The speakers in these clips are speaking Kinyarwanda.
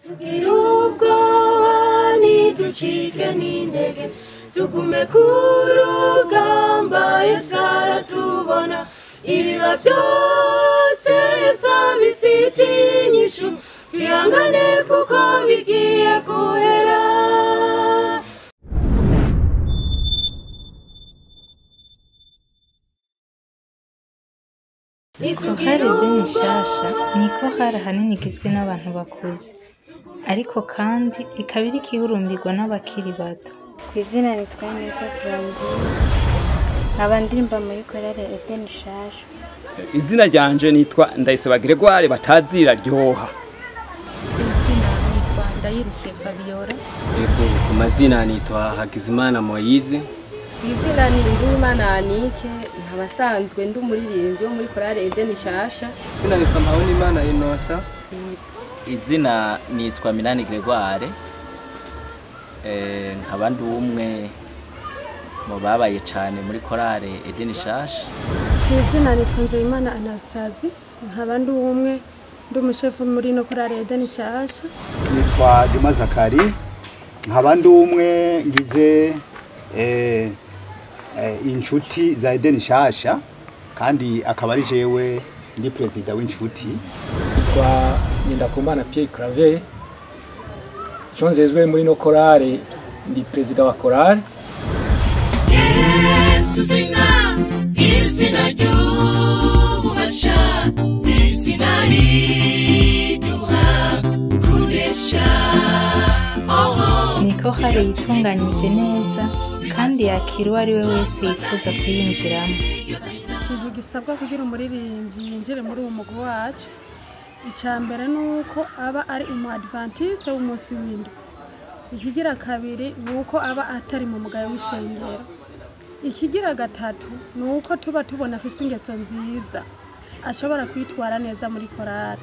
Tugirubwoba ntiducike n'intege tugume ku rugamba Yesu aratubona ibiba byose Yesu abifitiye inyishu tuyangane kuko bigiye guhera. Chorale Shasha niko hari ahanini igizwe n'abantu bakuze ariko kandi ikaba iri kihurumbirwa n'abakiri bato. Kwizina nitwa neza Brandi nkaba ndirimba muri Chorale Shasha. Izina ryanje nitwa Ndayisaba Gregoire batazira ryoha. Izina nitwa Ndayirukiye Fabiora. Yego ku mazina nitwa Hakizimana Moyize. Izina ni Ndumana Anike nkabasanzwe ndi umuririmbyi wo muri Chorale Shasha. Izina nitwa Mpawonimana Inosa. Izina nitwa Minani Gregoire. Nkaba ndi umwe mu babaye cyane muri Chorale Shasha. Izina nitwa Nzeyimana Anastasie nkaba ndi umwe ndi umushefu muri no Chorale Shasha. Nitwa Juma Zakari nkaba ndi umwe ngize inshuti za Shasha kandi akaba ari jewe ndi president w'inshuti. Nitwa Nindakumbana Pierre Claver shonzezwe muri no Chorale ndi president wa Chorale. Yesu zina izina ry'ububasha izina riduha kunesha. Niko hari yitunganyije neza kandi yakira uwo ari we wese yifuza kuyinjiramo. Ikintu gisabwa kugira umuririmbyi yinjire muri uwo mugwi wacu icambere nuko aba ari umu adventiste w'umunsi w'indwi. Ikigira kabiri nuko aba atari mu mugayo w'ishengero. Ikigira gatatu nuko tuba tubona afise ingeso nziza ashobora kwitwara neza muri Chorale.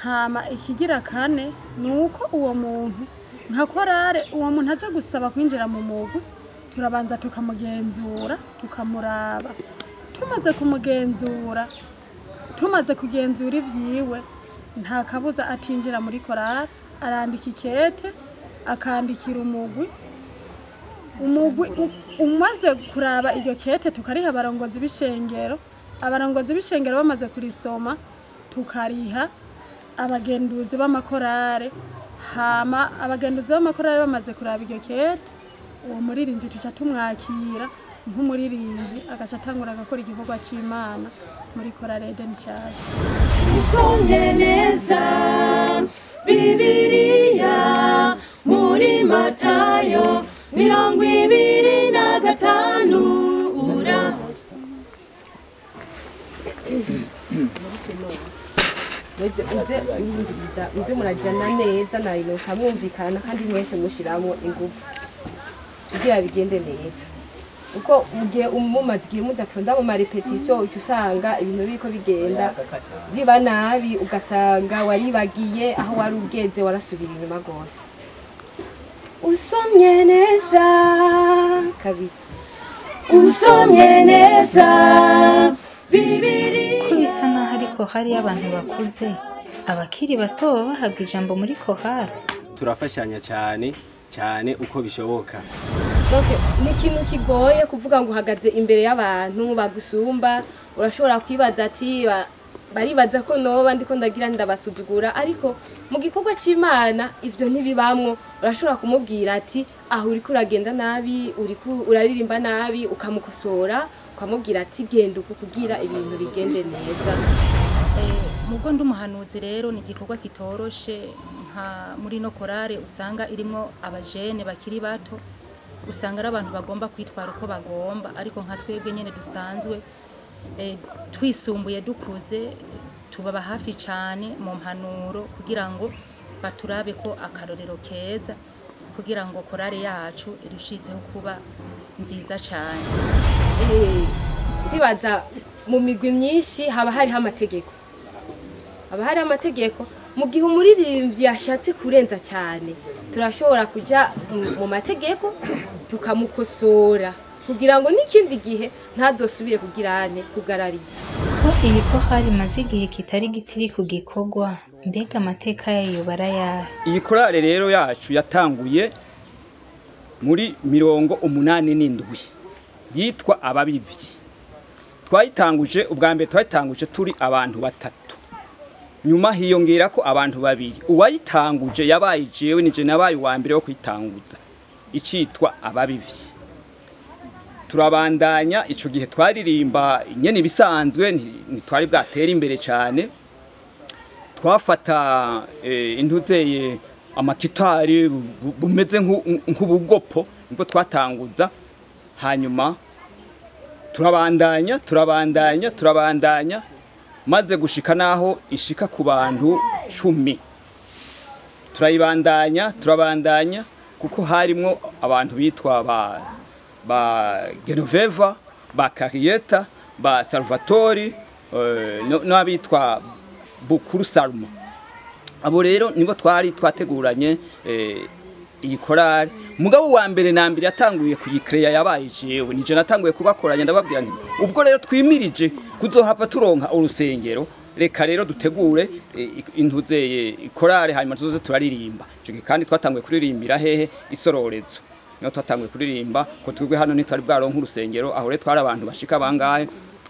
Hama ikigira kane nuko uwo muntu nka Chorale uwo muntu aje gusaba kwinjira mu mugwi turabanza tukamugenzura tukamuraba. Tumaze kumugenzura tumaze kugenzura ivyiwe nta kabuza atinjira muri Chorale. Arandika ikete akandikira umugwi umaze kuraba iryo kete tukariha abarongozi b'ishengero. Abarongozi b'ishengero bamaze kurisoma tukariha abagenduzi b'amakorale. Hama abagenduzi b'amakorale bamaze kuraba iryo kete uwo muririmbyi tuca tumwakira nk'umuririmbyi agaca atangura agakora igikorwa c'Imana muri Chorale Shasha. Usomye neza Bibiliya muri Matayo 25 urahosa. Uje murajana neza na Inosa mwumvikana kandi mwese mushiramo ingufu kugira bigende neza. Uko mugihe umumaze igihe mudatonda mu marepetition usanga ibintu biriko bigenda biba nabi ugasanga waribagiye aho wari ugeze warasubira inyuma gose. Usomye neza kabiri usomye neza Bibiliya. Ko bisa naho ariko hari abantu bakuze abakiri bato bahabwa ijambo muri Chorale. Turafashanya cyane uko bishoboka. Ni ikintu kigoye kuvuga ngo uhagaze imbere y'abantu bagusumba urashobora kwibaza ati baribaza ko noba ndiko ndagira ndabasudugura ariko mu gikorwa c'Imana ivyo ntibibamwo. Urashobora kumubwira ati aho uri kuragenda nabi uraririmba nabi ukamukosora ukamubwira ati genda uko kugira ibintu bigende neza. Mugo ndumuhanuzi rero ni igikorwa kitoroshe nka muri no Chorale usanga irimo abajene bakiri bato. Usanga ari abantu bagomba kwitwara uko bagomba ariko nka twebwe nyene dusanzwe twisumbuye dukuze tubaba hafi cyane mu mpanuro kugira ngo baturabe ko akarorero keza kugira ngo Chorale yacu irushitseho kuba nziza cyane. Ndibaza mu migwi myinshi haba hari amategeko. Mu gihe umuririmbyi yashatse kurenza cyane turashobora kuja mu mategeko tukamukosora kugira ngo n'ikindi gihe ntazosubire kugarariza. Ko iyi Chorale maze igihe kitari gitiri ku gikorwa mbega amateka yayo barayahe? Iyi korale rero yacu yatanguye muri 87 yitwa ababivyi. Twayitanguje ubwa mbere twayitanguje turi abantu batatu, nyuma hiyongera ko abantu babiri. Uwayitanguje yabaye jewe nije nabaye wa mbere wo kwitanguza icitwa ababivyi. Turabandanya ico gihe twaririmba nyene bisanzwe ntitwari bwatera imbere cyane. Twafata intuzeye amakitari bumeze nk'ubugopo niko twatanguza, hanyuma turabandanya maze gushika naho ishika ku bantu 10. Turabandanya kuko harimo abantu bitwa ba Genoveva, ba Carieta, ba Salvatori, n'abitwa Bukuru Salmo. Abo rero nibo twari twateguranye iyi korale. Mugabo wa mbere na mbere yatanguye kuyikreya yabaye jewe, nije natanguye kubakoranya ndababwira nti ubwo rero twimirije kuzohava turonka urusengero, reka rero dutegure intuzeye ikorale hanyuma tuzoze turaririmba. Ico kandi twatanguye kuririmbira hehe isororezo. Niyo twatanguye kuririmba ko twebwe hano nitwari bwaronka urusengero, aho rero twari abantu bashika bangahe?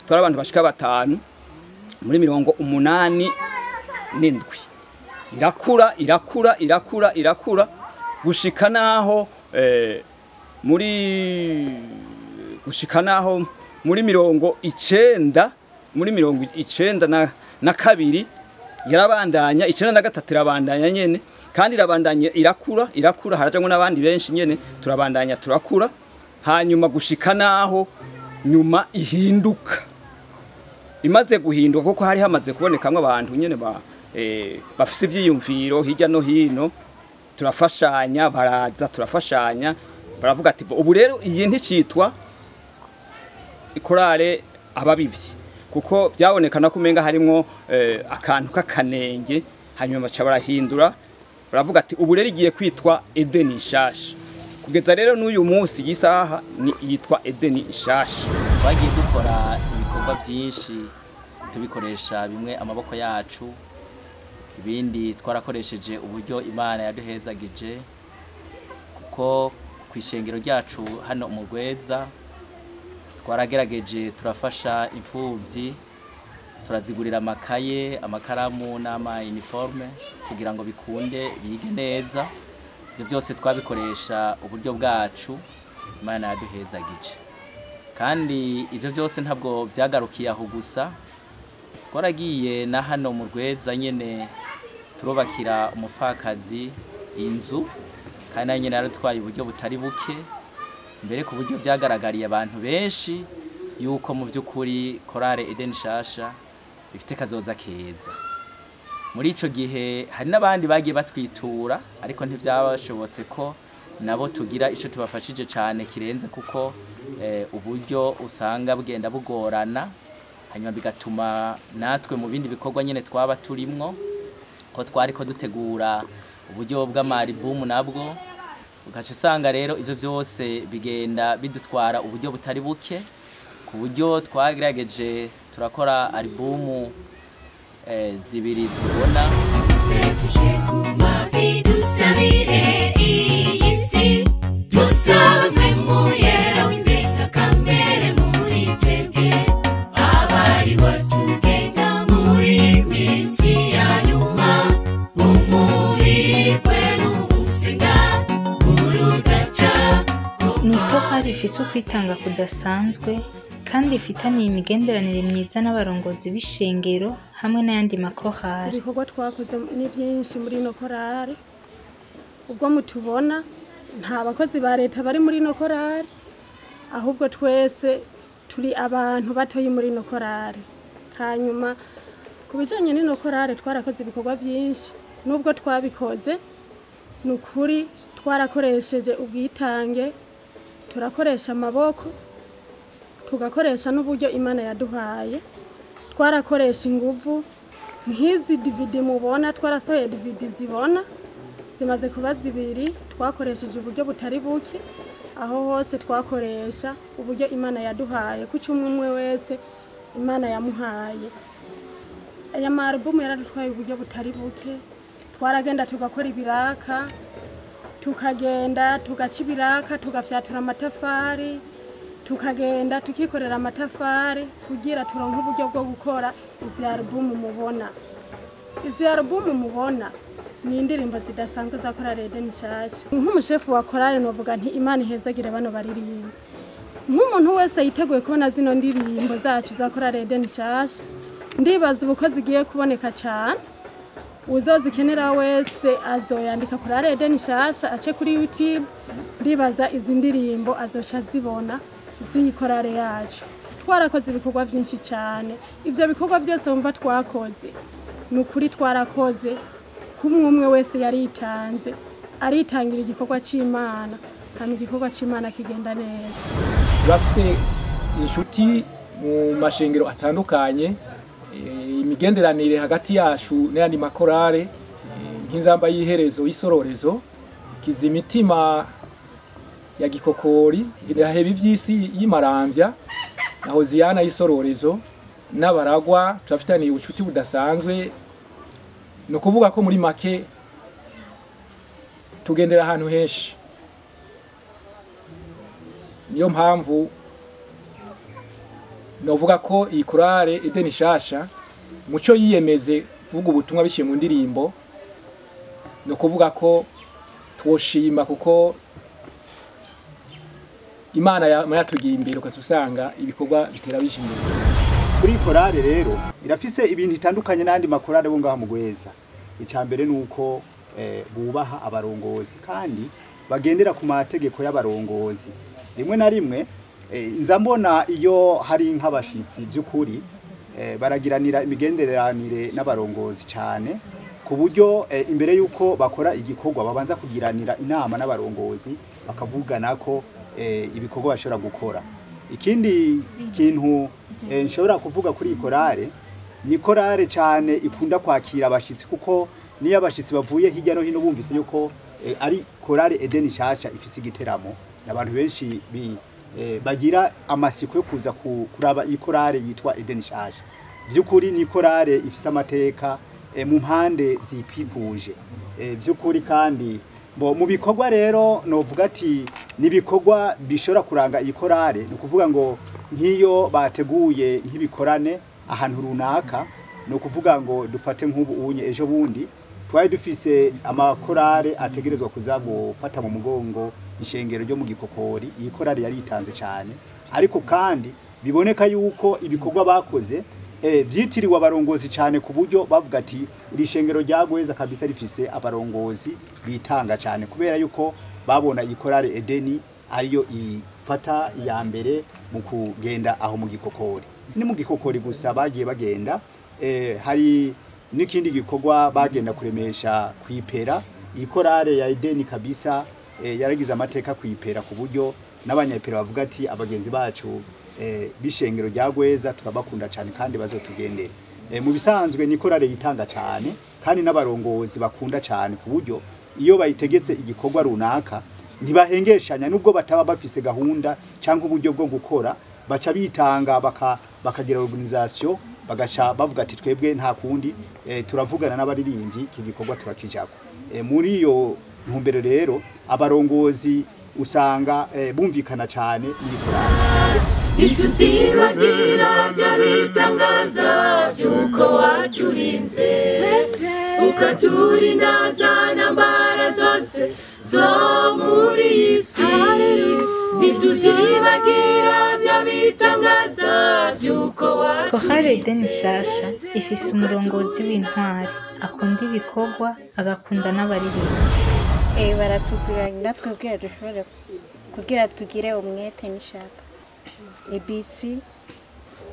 Twari abantu bashika 5 muri 87. Irakura gushika naho muri 92 yarabandanya 93 irabandanya nyene, kandi irabandanya irakura harajamwe n'abandi benshi nyene, turabandanya turakura, hanyuma gushika naho nyuma ihinduka. Imaze guhinduka kuko hari hamaze kubonekamwe abantu nyene bafise ivyiyumviro hirya no hino, turafashanya baraza turafashanya, baravuga ati ubu rero iyi nticitwa ikorale ababivyi, kuko byabonekana kumenga harimo akantu k'akanenge, hanyuma baca barahindura baravuga ati ubu rero igiye kwitwa Edeni Nshasha. Kugeza rero n'uyu munsi gisaha ni yitwa Edeni Nshasha. Twagiye dukora ibikorwa byinshi, tubikoresha bimwe amaboko yacu, ibindi twarakoresheje uburyo Imana yaduhezagije, kuko kwishengero ryacu hano mu Rweza twaragerageje turafasha imfuvyi, turazigurira amakaye, amakaramu n'ama uniforme kugira ngo bikunde bige neza. Ibyo byose twabikoresha uburyo bwacu Imana yaduhezagije. Kandi ibyo byose ntabwo byagarukiye aho gusa, twaragiye na hano mu Rweza nyene turubakira umupfakazi inzu, kandi nyene yaratwaye uburyo butari buke, mbere ku buryo byagaragariye abantu benshi yuko mu by'ukuri korale Edeni Nshasha ifite kazoza keza. Muri ico gihe hari n'abandi bagiye batwitura, ariko ntibyabashobotse ko nabo tugira ico tubafashije cyane kirenze, kuko uburyo usanga bugenda bugorana, hanyuma bigatuma natwe mu bindi bikorwa nyene twaba turimwo ko twari ko dutegura uburyo bw'amaribumu nabwo, ugaca usanga rero ivyo byose bigenda bidutwara uburyo butari buke, ku buryo twagerageje turakora albumu zibiri zibona. Tuje ku mavi dusabire iyi si, dusaba mwemuyera w'indenga kamere muri twebwe, abari watugenga muri misi ya nyuma, umuhirwe n'ubusenga urugaca. Niko hari ifise ukwitanga kudasanzwe, kandi ifitaniye imigenderanire myiza n'abarongozi b'ishengero hamwe n'ayandi makorale. Ibikorwa twakoze ni byinshi muri ino korale. Ubwo mutubona nta bakozi ba leta bari muri ino korale, ahubwo twese turi abantu batoyi muri ino korale. Hanyuma ku bijanye n'ino korale twarakoze ibikorwa byinshi, nubwo twabikoze nukuri twarakoresheje ubwitange, turakoresha amaboko, tugakoresha n'uburyo Imana yaduhaye. Twarakoresha inguvu nk'izi DVD mubona, twarasohoye DVD zibona zimaze kuba zibiri. Twakoresheje uburyo butari buke, aho hose twakoresha uburyo Imana yaduhaye, kuko umwe wese Imana yamuhaye. aya marubumu yaradutwaye uburyo butari buke twaragenda tugakora ibiraka tukagenda tugaca ibiraka tugafyatura amatafari tukagenda tukikorera amatafari kugira turonke uburyo bwo gukora izi alubumu mubona. Izi alubumu mubona ni indirimbo zidasanzwe za Chorale Eden Shasha. Nk'umushefu wa Chorale novuga nti Imana ihezagire bano baririmba. Nk'umuntu wese yiteguye kubona zino ndirimbo zacu za Chorale Eden Shasha, ndibaza ubuko zigiye kuboneka cyane. Uzozikenera wese azoyandika Chorale Eden Shasha ace kuri YouTube, ndibaza izi ndirimbo azosha zibona z'ikorale yacu. Twarakoze ibikorwa byinshi cyane. Ivyo bikorwa byose wumva twakoze nukuri twarakoze kumwe wese yaritanze aritangira igikorwa c'Imana kandi igikorwa c'Imana kigenda neza. Turafise inshuti mu mashengero atandukanye, imigenderanire hagati yacu n'ayandi makorale nk'inzamba y'iherezo y'isororezo, kizimitima ya Gikokori, iraheba ivy'isi y'Imaramvya na Hoziyana y'isororezo n'abaragwa. Turafitaniye ubucuti budasanzwe, no kuvuga ko muri make tugendera ahantu henshi. Niyo mpamvu novuga ko iyi Chorale Eden Shasha muco yiyemeze vuga ubutumwa bishiye mu ndirimbo, no kuvuga ko twoshima kuko Imana yatugiye imbere ukasanga ibikorwa bitera bishimye. Kuri Chorale rero irafise ibintu itandukanye n'andi makorale bo ngaha mu Gweza. Icambere nuko bubaha abarongozi kandi bagendera ku mategeko y'abarongozi. Rimwe na rimwe nzambona iyo hari nk'abashitsi by'ukuri baragiranira imigenderanire n'abarongozi cyane ku buryo imbere yuko bakora igikorwa babanza kugiranira inama n'abarongozi bakavugana ko ibikorwa bashobora gukora. Ikindi kintu nshobora kuvuga kuri Chorale ni Chorale cyane ikunda kwakira abashitsi, kuko niyo abashitsi bavuye hirya no hino bumvise yuko ari Chorale Eden Shasha ifise igiteramo, abantu benshi bagira amasiko yo kuza kuraba iyi Chorale yitwa Eden Shasha. Byukuri ni Chorale ifise amateka mu mpande zikwikuje byukuri. Kandi mu bikorwa rero novuga ati nibikorwa bishora kuranga iyi Chorale, no kuvuga ngo nk'iyo bateguye nk'ibikorane ahantu runaka, no kuvuga ngo dufate nk'ubu unye ejo bundi twari dufise amakorale ategerezwa kuza gufata mu mugongo ishengero ryo mu Gikokori. Iyi Chorale yari itanze cyane, ariko kandi biboneka yuko ibikorwa bakoze byitiriwe abarongozi cyane, ku buryo bavuga ati iri shengero rya Gweza kabisa rifise abarongozi bitanga cyane, kubera yuko babona iyi Chorale Eden ariyo ifata ya mbere mu kugenda aho mu Gikokori. Sini mu Gikokori gusa bagiye bagenda, hari n'ikindi gikorwa bagenda kuremesha kwipera. Iyi Chorale ya Eden kabisa yaragize amateka kwipera, ku buryo n'abanyapera bavuga ati abagenzi bacu bishengero rya Gweza turabakunda cyane kandi bazotugendera. Mu bisanzwe ni Chorale yitanga cyane kandi n'abarongozi bakunda cyane, ku buryo iyo bayitegetse igikorwa runaka ntibahengeshanya, nubwo bataba bafise gahunda cyangwa uburyo bwo gukora, baca bitanga bakagira organisation, bagaca bavuga ati twebwe nta kundi turavugana n'abaririmbyi iki gikorwa turakijako. Muri iyo ntumbero rero abarongozi usanga bumvikana cyane iyi Chorale. Ituzibagira bya bitangaza byuko waturinze, ukaturinda za ntambara zose zo muri isi. Ituzibagira bya bitangaza byuko waturinze. Chorale Eden Shasha ifise umurongozi w'intwari akunda ibikorwa agakunda n'abaririmbyi. Baratugura natwe dushobora kugira tugire umwete n'ishaka. Ibiswi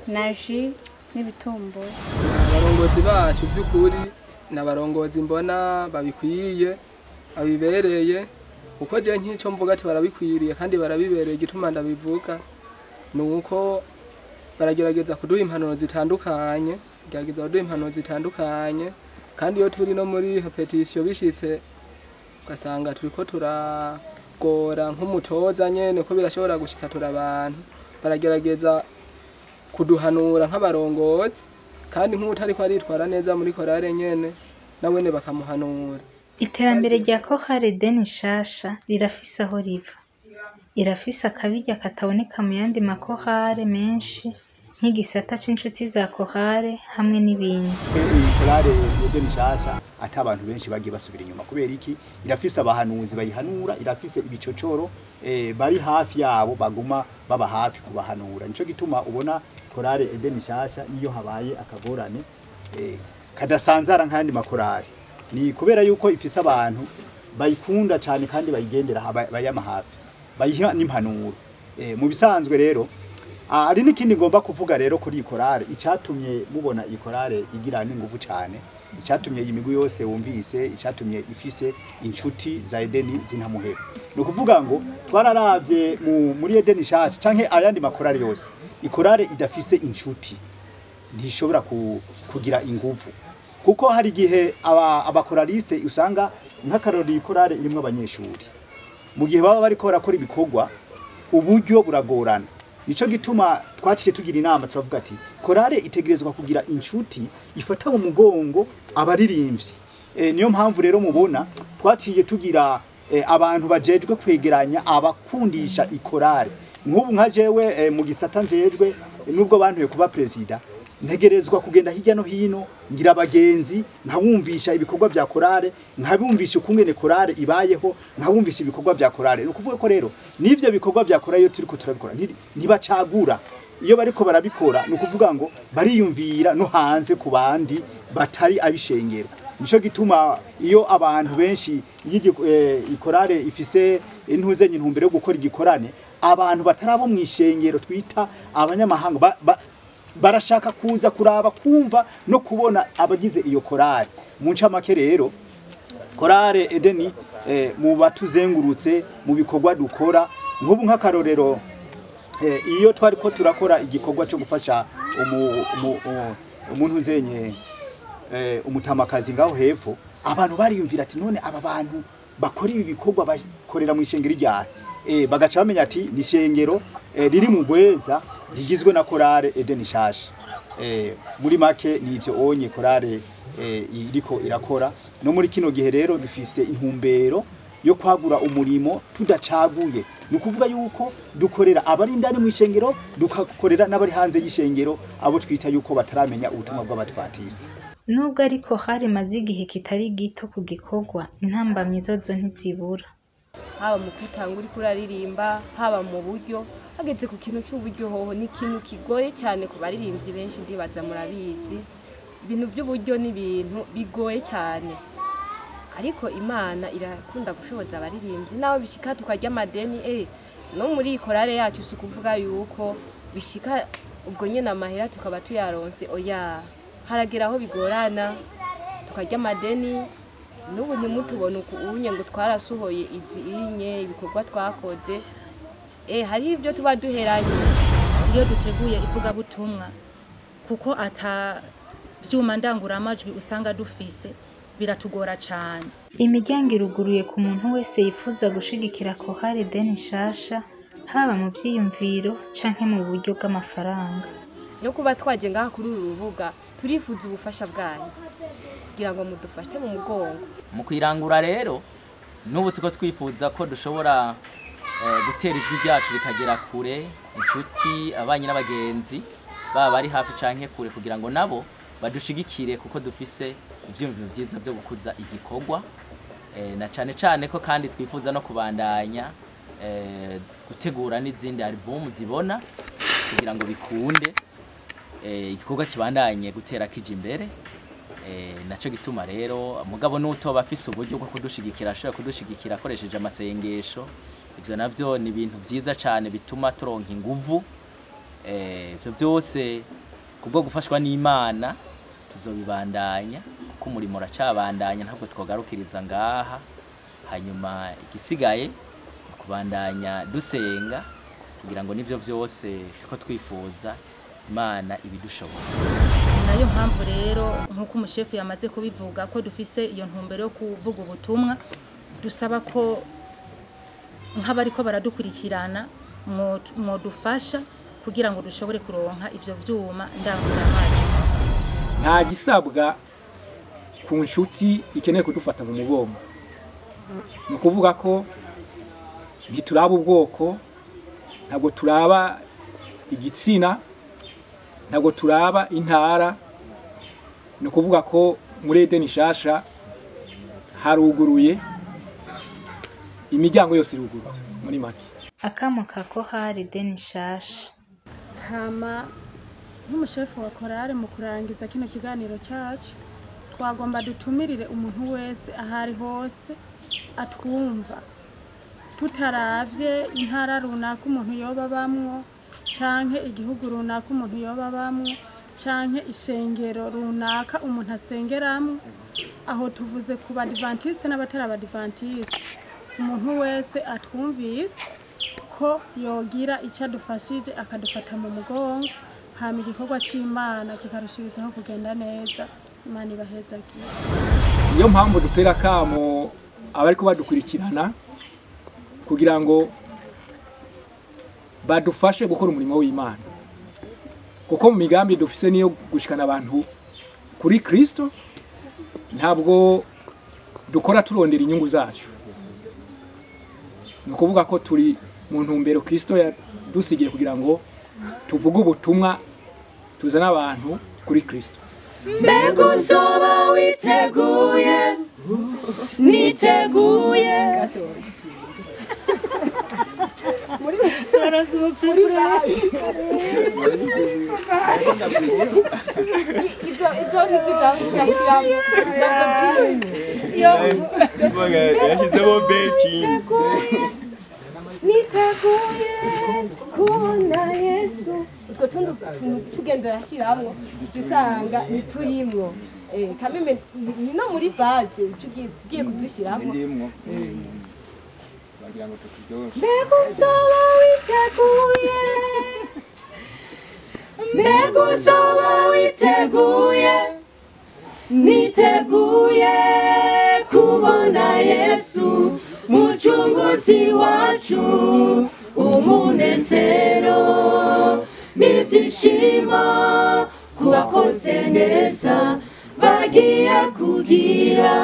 naji n'ibitombo. Abarongozi bacu by'ukuri n'abarongozi mbona babikwiye abibereye, uko je nk'icyo mvuga ati barabikwiriye kandi barabibereye. Igituma ndabivuga nuko baragerageza kuduha impanuro zitandukanye, kandi iyo turi no muri repetition bishitse ugasanga turiko turagora nk'umutoza nyene ko birashobora gushika turabantu, baragerageza kuduhanura nk'abarongozi kandi nk'utari ko aritwara neza muri korale nyene nawene bakamuhanura. Iterambere rya Chorale Edeni Shasha rirafise aho riva. Irafise akabirya kataboneka mu yandi makorale menshi nk'igisata c'inshuti za Chorale hamwe n'ibindi. Chorale Edeni Shasha ati abantu benshi bagiye basubira inyuma kubera iki? Irafise abahanuzi bayihanura, irafise ibicocoro bari hafi yabo baguma baba hafi kubahanura. Nico gituma ubona Chorale Edeni Shasha niyo habaye akagorane kadasanzara nk'andi makorale. Ni kubera yuko ifise abantu bayikunda cyane kandi bayigendera bayama hafi bayiha n'impanuro. Mu bisanzwe rero ari n'ikindi ngomba kuvuga rero kuri ikorale icyatumye mubona ikorale igira n'ingufu cyane, icyatumye imigwi yose wumvise, icyatumye ifise inshuti za Edeni zinamuheba. No kuvuga ngo twararavye muri Edeni Shasha canke ayandi makorale yose, ikorale idafise inshuti ntishobora kugira ingufu. Kuko hari gihe abakoraliste usanga nk'akarori ikorale irimo abanyeshuri. Mu gihe baba bariko barakora ibikorwa uburyo buragorana. Nico gituma twaciye tugira inama turavuga ati korale itegerezwa kugira inshuti ifata mu mugongo abaririmbyi. Niyo mpamvu rero mubona twaciye tugira abantu bajejwe kwegeranya abakundisha ikorale. Nk'ubu nka jewe mu gisata njejwe nubwo bantuye kuba president ntegerezwa kugenda hirya no hino ngira abagenzi nkabumvisha ibikorwa bya korale, nkabumvisha ukungene korale ibayeho, nkabumvisha ibikorwa bya korale. No kuvuga ko rero nivyo bikorwa bya korale yo turiko turabikora ntibacagura. Iyo bariko barabikora no kuvuga ngo bariyumvira no hanze ku bandi batari abishengero. Nico gituma iyo abantu benshi ikorale ifise intuzenye intumbero yo gukora igikorane, abantu batarabo mwishengero twita abanyamahanga barashaka kuza kuraba kumva no kubona abagize iyo korale. Mu ncamake rero Chorale Edeni mu batuzengurutse mu bikorwa dukora nk'ubu nk'akarorero iyo twari ko turakora igikorwa cyo gufasha umuntu uzenye umutamakazi ngaho hepfo, abantu bariyumvira ati none aba bantu bakora ibi bikorwa bakorera mu ishengero ryari? Bagaca bamenya ati ni ishengero riri mu Bweza rigizwe na Chorale Edeni Shasha. Muri make nivyo onye korale iriko irakora. No muri kino gihe rero dufise intumbero yo kwagura umurimo tudacaguye. Nukuvuga yuko dukorera abari ndani mu ishengero, dukakorera n'abari hanze y'ishengero, abo twita yuko bataramenya ubutumwa bw'Abadventiste. Nubwo ariko hari maze igihe kitari gito ku gikorwa, intambamyi zozo ntizibura. Haba mu kwitanga uri kuraririmba, haba mu buryo, hageze ku kintu cy'uburyo hoho ni ikintu kigoye cyane ku baririmbyi benshi ndibaza murabizi. Ibintu by'uburyo ni ibintu bigoye cyane. Ariko Imana irakunda gushoboza abaririmbyi, naho bishika tukarya amadeni no muri korale yacu si kuvuga yuko bishika ubwo nyene amahera tukaba tuyaronse, oya haragera aho bigorana tukarya amadeni. Nubu ntimutubona unye ngo twarasuhoye inye ibikorwa twakoze, hari ibyo tuba duheranye iyo duteguye ivuga butumwa, kuko ata vyuma ndangura amajwi usanga dufise biratugora cyane. Imiryango iruguruye ku muntu wese yifuza gushigikira Chorale Edeni Shasha, haba mu vyiyumviro canke mu buryo bw'amafaranga. No kuba twaje ngaha kuri uru rubuga turifuza ubufasha bwanyu kugira ngo mudufashe mu mugongo. Mu kwirangura rero n'ubu tuko twifuza ko dushobora gutera ijwi ryacu rikagera kure, inshuti abanyi n'abagenzi baba bari hafi canke kure, kugira ngo nabo badushigikire kuko dufise ivyumviro vyiza byo gukuza igikorwa. Na cane ko kandi twifuza no kubandanya gutegura n'izindi album zibona kugira ngo bikunde igikorwa kibandanye gutera kije imbere. Naco gituma rero mugabo n'utoba afise uburyo bwo kudushigikira ashobora kudushigikira akoresheje amasengesho. Ivyo navyo ni ibintu vyiza cyane bituma turonka inguvu. Ivyo byose kubwo gufashwa n'Imana tuzobibandanya kuko umurimo uracabandanya, ntabwo twogarukiriza ngaha. Hanyuma igisigaye kubandanya dusenga kugira ngo nivyo vyose tuko twifuza Imana ibidushoboza. Nayo mpamvu rero nkuko umushefu yamaze kubivuga ko dufise iyo ntumbero yo kuvuga ubutumwa, dusaba ko nk'abariko baradukurikirana modufasha kugira ngo dushobore kuronka ivyo vyuma ndangura amajwi. nta gisabwa ku nshuti ikeneye kudufata mu mugongo. Ni ukuvuga ko ntituraba ubwoko, ntabwo turaba igitsina, ntabwo turaba intara. Ni ukuvuga ko muri Edeni Shasha haruguruye, imiryango yose iruguruye muri make. Akamo ka Chorale Edeni Shasha. Hama nk'umushefu wa Chorale mu kurangiza kino kiganiro cyacu twagomba dutumirire umuntu wese ahari hose atwumva, tutaravye intara runaka umuntu yoba bamwo canke igihugu runaka umuntu yoba bamwo canke ishengero runaka umuntu asengeramwo. Aho tuvuze ku badivantiste n'abatari abadivantiste, umuntu wese atwumvise ko yogira icyo adufashije akadufata mu mugongo, hama igikorwa c'Imana kikarushirizaho kugenda neza. Imana ibahezagiye. Iyo mpamvu dutera kamo abariko badukurikirana kugira ngo badufashe gukora umurimo w'Imana, kuko mu migambi dufise niyo gushikana abantu kuri Kristo. Ntabwo dukora turondera inyungu zacu, ni ukuvuga ko turi mu ntumbero Kristo yadusigiye kugira ngo tuvuge ubutumwa, tuzana abantu kuri Kristo. Mbega uzoba witeguye, niteguye. Niteguye kubona Yesu. Utwo tundi tugendo yashiramwo dusanga niturimwo. Kameme no muri base ugiye kudushiramwo. Mbega uzoba witeguye, Mbega uzoba witeguye, niteguye kubona Yesu mucunguzi wacu. Umunezero n'ibyishimo kubakoze neza bagiye kugira.